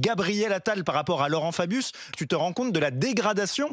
Gabriel Attal par rapport à Laurent Fabius, tu te rends compte de la dégradation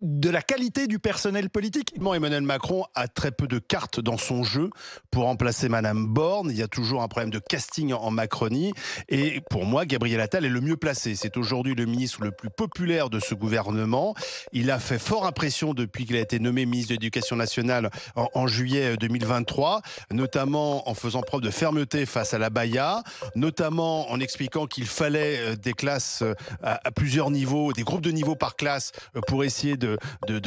de la qualité du personnel politique. Emmanuel Macron a très peu de cartes dans son jeu pour remplacer Madame Borne. Il y a toujours un problème de casting en Macronie. Et pour moi, Gabriel Attal est le mieux placé. C'est aujourd'hui le ministre le plus populaire de ce gouvernement. Il a fait fort impression depuis qu'il a été nommé ministre de l'Éducation nationale en juillet 2023, notamment en faisant preuve de fermeté face à la baya, notamment en expliquant qu'il fallait des classes à plusieurs niveaux, des groupes de niveaux par classe pour essayer de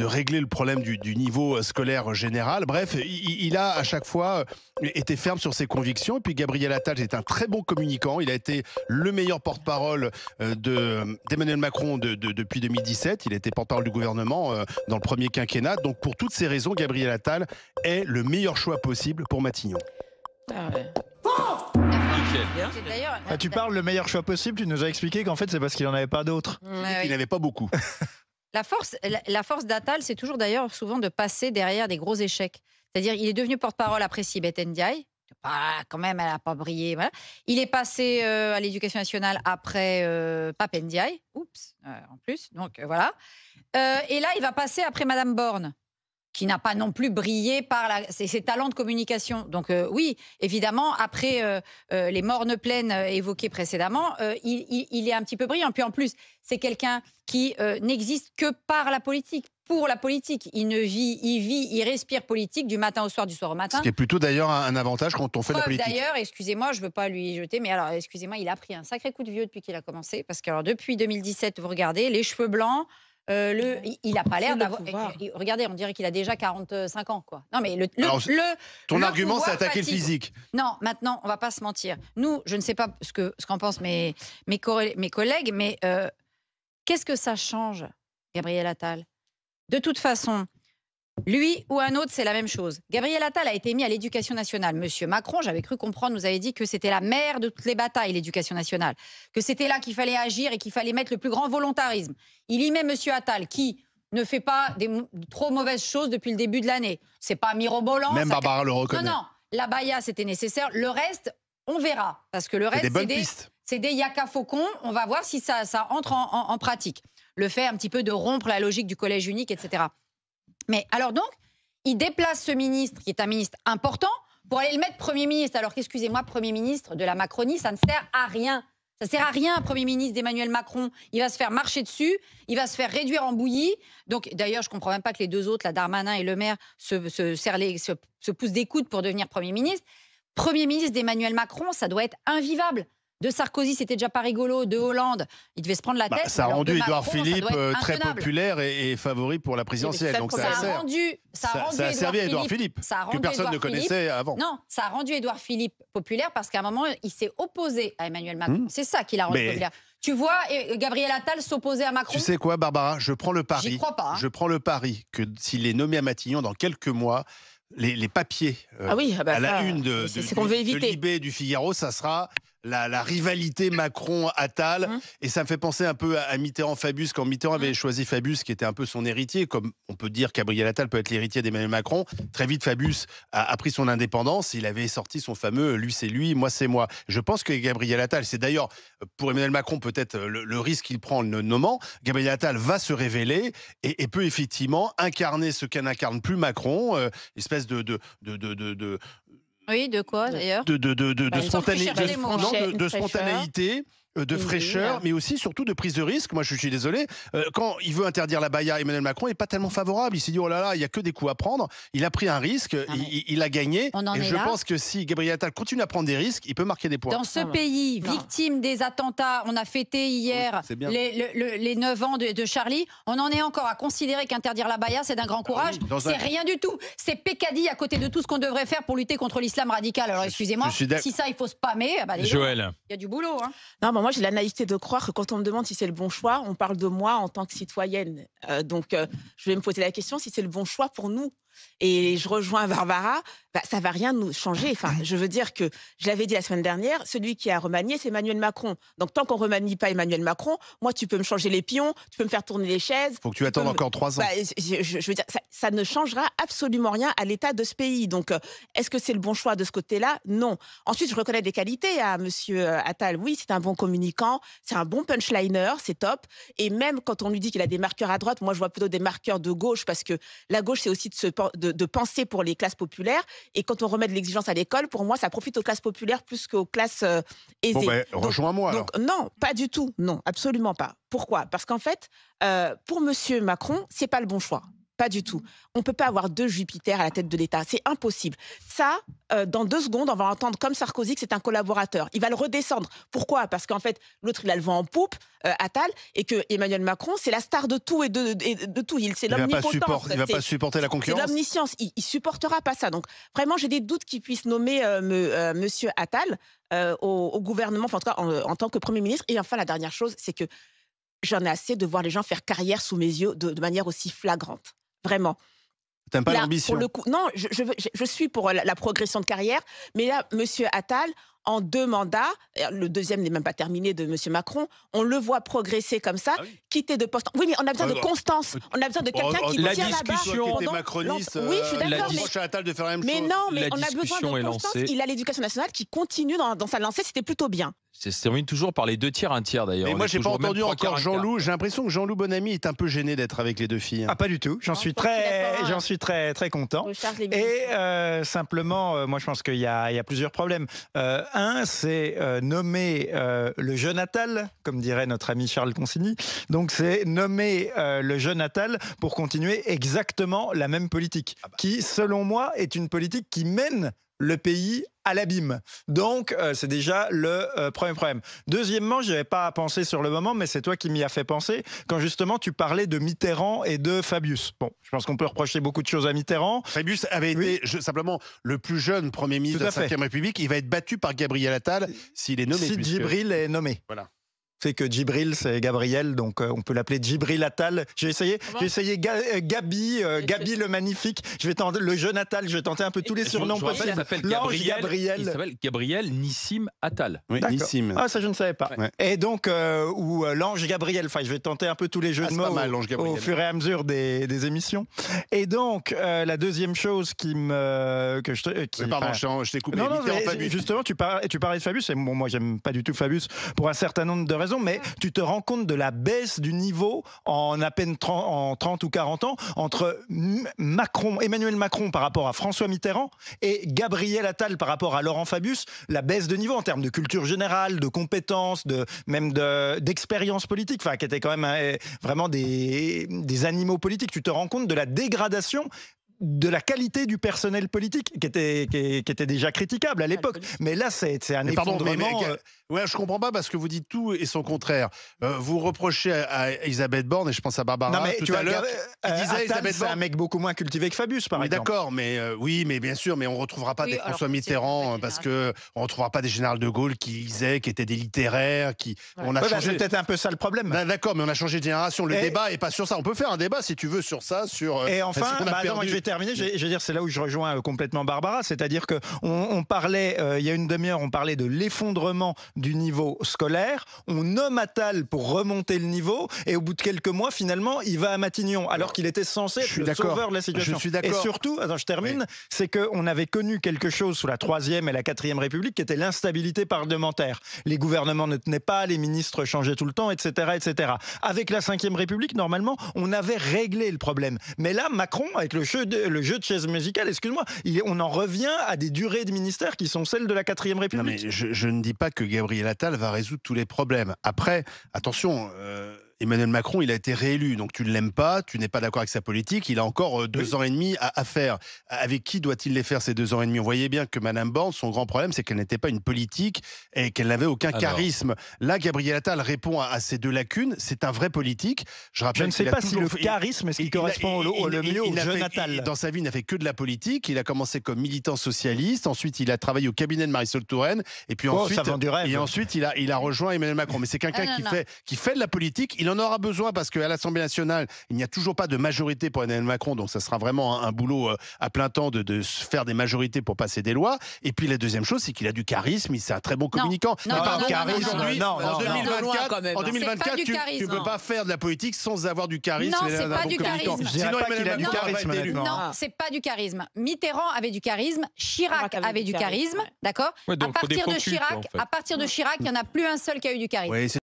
régler le problème du niveau scolaire général. Bref, il a à chaque fois été ferme sur ses convictions. Et puis Gabriel Attal est un très bon communicant. Il a été le meilleur porte-parole d'Emmanuel Macron depuis 2017. Il a été porte-parole du gouvernement dans le premier quinquennat. Donc pour toutes ces raisons, Gabriel Attal est le meilleur choix possible pour Matignon. Ah ouais. Tu parles le meilleur choix possible, tu nous as expliqué qu'en fait c'est parce qu'il n'en avait pas d'autres. Il n'avait pas beaucoup. La force d'Attal, c'est toujours d'ailleurs souvent de passer derrière des gros échecs. C'est-à-dire, il est devenu porte-parole après Sibeth Ndiaye. Quand même, elle n'a pas brillé. Voilà. Il est passé à l'Éducation nationale après Pape Ndiaye. Oups, en plus. Donc voilà. Et là, il va passer après Madame Borne, qui n'a pas non plus brillé par ses talents de communication. Donc oui, évidemment, après les mornes pleines évoquées précédemment, il est un petit peu brillant. Puis en plus, c'est quelqu'un qui n'existe que par la politique, pour la politique. Il respire politique du matin au soir, du soir au matin. Ce qui est plutôt d'ailleurs un avantage quand on fait de la politique. D'ailleurs, excusez-moi, je ne veux pas lui jeter, mais alors, excusez-moi, il a pris un sacré coup de vieux depuis qu'il a commencé. Parce que alors, depuis 2017, vous regardez, les cheveux blancs, il n'a pas l'air d'avoir. Regardez, on dirait qu'il a déjà 45 ans, quoi. Non, mais ton argument, c'est attaquer le physique. Non, maintenant, on va pas se mentir. Nous, je ne sais pas ce qu'en pensent mes collègues, mais qu'est-ce que ça change, Gabriel Attal? De toute façon, lui ou un autre, c'est la même chose. Gabriel Attal a été mis à l'Éducation nationale. Monsieur Macron, j'avais cru comprendre, nous avait dit que c'était la mère de toutes les batailles, l'Éducation nationale. Que c'était là qu'il fallait agir et qu'il fallait mettre le plus grand volontarisme. Il y met Monsieur Attal, qui ne fait pas des trop mauvaises choses depuis le début de l'année. C'est pas mirobolant. Même Barbara le reconnaît. Non, la baya, c'était nécessaire. Le reste, on verra. Parce que le reste, c'est des yaka faucons. On va voir si ça entre en pratique. Le fait un petit peu de rompre la logique du collège unique, etc. Mais alors donc, il déplace ce ministre, qui est un ministre important, pour aller le mettre Premier ministre. Alors qu'excusez-moi, Premier ministre de la Macronie, ça ne sert à rien. Ça ne sert à rien, un Premier ministre d'Emmanuel Macron. Il va se faire marcher dessus, il va se faire réduire en bouillie. Donc d'ailleurs, je ne comprends même pas que les deux autres, la Darmanin et Le Maire, se poussent des coudes pour devenir Premier ministre. Premier ministre d'Emmanuel Macron, ça doit être invivable. De Sarkozy, c'était déjà pas rigolo. De Hollande, il devait se prendre la tête. Ça a rendu Édouard Philippe très populaire et favori pour la présidentielle. Donc ça a servi à Édouard Philippe, que personne ne connaissait avant. Non, ça a rendu Édouard Philippe populaire parce qu'à un moment, il s'est opposé à Emmanuel Macron. C'est ça qui l'a rendu populaire. Tu vois Gabriel Attal s'opposer à Macron. Tu sais quoi, Barbara? Je prends le pari. J'y crois pas. Je prends le pari que s'il est nommé à Matignon dans quelques mois, les papiers à la une de Libé, du Figaro, ça sera la rivalité Macron-Attal. Et ça me fait penser un peu à Mitterrand-Fabius, quand Mitterrand avait choisi Fabius, qui était un peu son héritier, comme on peut dire que Gabriel Attal peut être l'héritier d'Emmanuel Macron. Très vite, Fabius a pris son indépendance. Il avait sorti son fameux « lui c'est lui, moi c'est moi ». Je pense que Gabriel Attal, c'est d'ailleurs pour Emmanuel Macron peut-être le risque qu'il prend en le nommant. Gabriel Attal va se révéler et peut effectivement incarner ce qu'un n'incarne plus Macron, espèce de oui, de quoi d'ailleurs? De spontanéité, de fraîcheur, mais aussi surtout de prise de risque. Moi, je suis désolé. Quand il veut interdire la baya, Emmanuel Macron n'est pas tellement favorable. Il s'est dit, oh là là, il n'y a que des coups à prendre. Il a pris un risque, il a gagné. Et je pense que si Gabriel Attal continue à prendre des risques, il peut marquer des points. Dans ce pays, victime des attentats, on a fêté hier les 9 ans de Charlie. On en est encore à considérer qu'interdire la baya, c'est d'un grand courage. C'est rien du tout. C'est pécadille à côté de tout ce qu'on devrait faire pour lutter contre l'islam radical. Alors excusez-moi, si ça, il faut spammer, Joël. Il y a du boulot. Non, moi, j'ai la naïveté de croire que quand on me demande si c'est le bon choix, on parle de moi en tant que citoyenne. Donc, je vais me poser la question si c'est le bon choix pour nous. Et je rejoins Barbara, ça ne va rien nous changer. Enfin, je veux dire que, je l'avais dit la semaine dernière, celui qui a remanié, c'est Emmanuel Macron. Donc, tant qu'on ne remanie pas Emmanuel Macron, moi, tu peux me changer les pions, tu peux me faire tourner les chaises. Il faut que tu attendes encore 3 ans. Je veux dire, ça ne changera absolument rien à l'état de ce pays. Donc, est-ce que c'est le bon choix de ce côté-là? Non. Ensuite, je reconnais des qualités à M. Attal. Oui, c'est un bon communicant, c'est un bon punchliner, c'est top. Et même quand on lui dit qu'il a des marqueurs à droite, moi, je vois plutôt des marqueurs de gauche, parce que la gauche, c'est aussi de penser pour les classes populaires. Et quand on remet de l'exigence à l'école, pour moi, ça profite aux classes populaires plus qu'aux classes aisées. Bon, rejoins-moi alors. Non, pas du tout. Non, absolument pas. Pourquoi? Parce qu'en fait, pour M. Macron, c'est pas le bon choix. Pas du tout. On ne peut pas avoir 2 Jupiter à la tête de l'État. C'est impossible. Ça, dans 2 secondes, on va entendre comme Sarkozy que c'est un collaborateur. Il va le redescendre. Pourquoi? Parce qu'en fait, l'autre, il a le vent en poupe, Attal, et que Emmanuel Macron, c'est la star de tout et de tout. C'est l'omnipotence. Il ne va pas supporter la concurrence. C'est l'omniscience. Il ne supportera pas ça. Donc, vraiment, j'ai des doutes qu'il puisse nommer Monsieur Attal au gouvernement, enfin, en tout cas, en tant que Premier ministre. Et enfin, la dernière chose, c'est que j'en ai assez de voir les gens faire carrière sous mes yeux de manière aussi flagrante. Vraiment. T'aimes pas l'ambition? Non, je suis pour la progression de carrière, mais là, Monsieur Attal, en 2 mandats, le deuxième n'est même pas terminé de Monsieur Macron, on le voit progresser comme ça, quitter de poste. Oui, mais on a besoin de constance, on a besoin de quelqu'un qui tient la barre. Qui était macroniste, oui, je suis d'accord. Mais Attal de faire la même mais chose. non, mais on a besoin de constance. Il a l'Éducation nationale qui continue dans sa lancée, c'était plutôt bien. C'est terminé toujours par les 2 tiers, 1 tiers d'ailleurs. Mais moi, j'ai pas entendu encore Jean-Loup. J'ai l'impression que Jean-Loup Bonamy est un peu gêné d'être avec les 2 filles. Ah, pas du tout. J'en suis très content. Et simplement, moi, je pense qu'il y a plusieurs problèmes. Un, c'est nommer le jeune Attal, comme dirait notre ami Charles Consigny. Donc, c'est nommer le jeune Attal pour continuer exactement la même politique, qui, selon moi, est une politique qui mène le pays à l'abîme. Donc, c'est déjà le premier problème. Deuxièmement, je n'avais pas pensé sur le moment, mais c'est toi qui m'y as fait penser, quand justement tu parlais de Mitterrand et de Fabius. Bon, je pense qu'on peut reprocher beaucoup de choses à Mitterrand. Fabius avait été simplement le plus jeune Premier ministre de la 5e République. Il va être battu par Gabriel Attal s'il est nommé. Si Djibril est nommé. Voilà. C'est que Djibril, c'est Gabriel, donc on peut l'appeler Djibril Attal. J'ai essayé Gabi le magnifique. Je vais tenter le jeune Attal. Je vais tenter un peu tous les surnoms possibles. Il s'appelle Gabriel Nissim Attal. Oui, Nissim. Ah, ça je ne savais pas. Ouais. Et donc ou l'ange Gabriel. Enfin, je vais tenter un peu tous les jeux de mots au fur et à mesure des émissions. Et donc la deuxième chose pardon, je t'ai coupé. Non, justement, tu parlais de Fabius. Et bon, moi, j'aime pas du tout Fabius pour un certain nombre de raisons. Mais tu te rends compte de la baisse du niveau en à peine 30 ou 40 ans entre Emmanuel Macron par rapport à François Mitterrand et Gabriel Attal par rapport à Laurent Fabius. La baisse de niveau en termes de culture générale, de compétences, d'expérience politique, enfin, qui étaient quand même vraiment des animaux politiques. Tu te rends compte de la dégradation de la qualité du personnel politique qui était déjà critiquable à l'époque. Mais là, c'est un effondrement. Ouais, je comprends pas parce que vous dites tout et son contraire. Vous reprochez à Elisabeth Borne, et je pense à Barbara tout à l'heure, qui disait Attal, c'est un mec beaucoup moins cultivé que Fabius, par exemple. D'accord, mais mais bien sûr, mais on retrouvera pas des François Mitterrand parce que on retrouvera pas des généraux de Gaulle qui étaient des littéraires, on a changé. C'est peut-être un peu ça le problème. D'accord, mais on a changé de génération. Le débat est pas sur ça. On peut faire un débat si tu veux sur ça, sur. Et enfin, je vais terminer. Je veux dire, c'est là où je rejoins complètement Barbara, c'est-à-dire que on parlait il y a une demi-heure, on parlait de l'effondrement du niveau scolaire. On nomme Attal pour remonter le niveau, et au bout de quelques mois, finalement, il va à Matignon, alors qu'il était censé être le sauveur de la situation. Je suis d'accord. Et surtout, je termine, c'est qu'on avait connu quelque chose sous la 3e et la 4e République, qui était l'instabilité parlementaire. Les gouvernements ne tenaient pas, les ministres changeaient tout le temps, etc., etc. Avec la 5e République, normalement, on avait réglé le problème. Mais là, Macron, avec le jeu de chaise musicale, excuse-moi, on en revient à des durées de ministère qui sont celles de la 4e République. Non, mais je ne dis pas que Gabriel Attal va résoudre tous les problèmes. Après, attention, Emmanuel Macron, il a été réélu, donc tu ne l'aimes pas, tu n'es pas d'accord avec sa politique, il a encore 2 ans et demi à faire. Avec qui doit-il les faire ces 2 ans et demi? On voyait bien que Mme Borne, son grand problème, c'est qu'elle n'était pas une politique et qu'elle n'avait aucun charisme. Là, Gabriel Attal répond à ces 2 lacunes, c'est un vrai politique. Je ne sais pas si le charisme est ce qui correspond le mieux au jeune Attal. Dans sa vie, il n'a fait que de la politique, il a commencé comme militant socialiste, ensuite il a travaillé au cabinet de Marisol Touraine, et puis ensuite il a rejoint Emmanuel Macron. Mais c'est quelqu'un qui fait de la politique, il en aura besoin parce qu'à l'Assemblée nationale, il n'y a toujours pas de majorité pour Emmanuel Macron, donc ça sera vraiment un boulot à plein temps de faire des majorités pour passer des lois. Et puis la deuxième chose, c'est qu'il a du charisme, c'est un très bon communicant. Aujourd'hui, en 2024, tu ne peux pas faire de la politique sans avoir du charisme. Non, c'est pas du charisme. Sinon, Emmanuel Macron va pas être élu. Non, c'est pas du charisme. Mitterrand avait du charisme, Chirac avait du charisme, d'accord. À partir de Chirac, il n'y en a plus un seul qui a eu du charisme.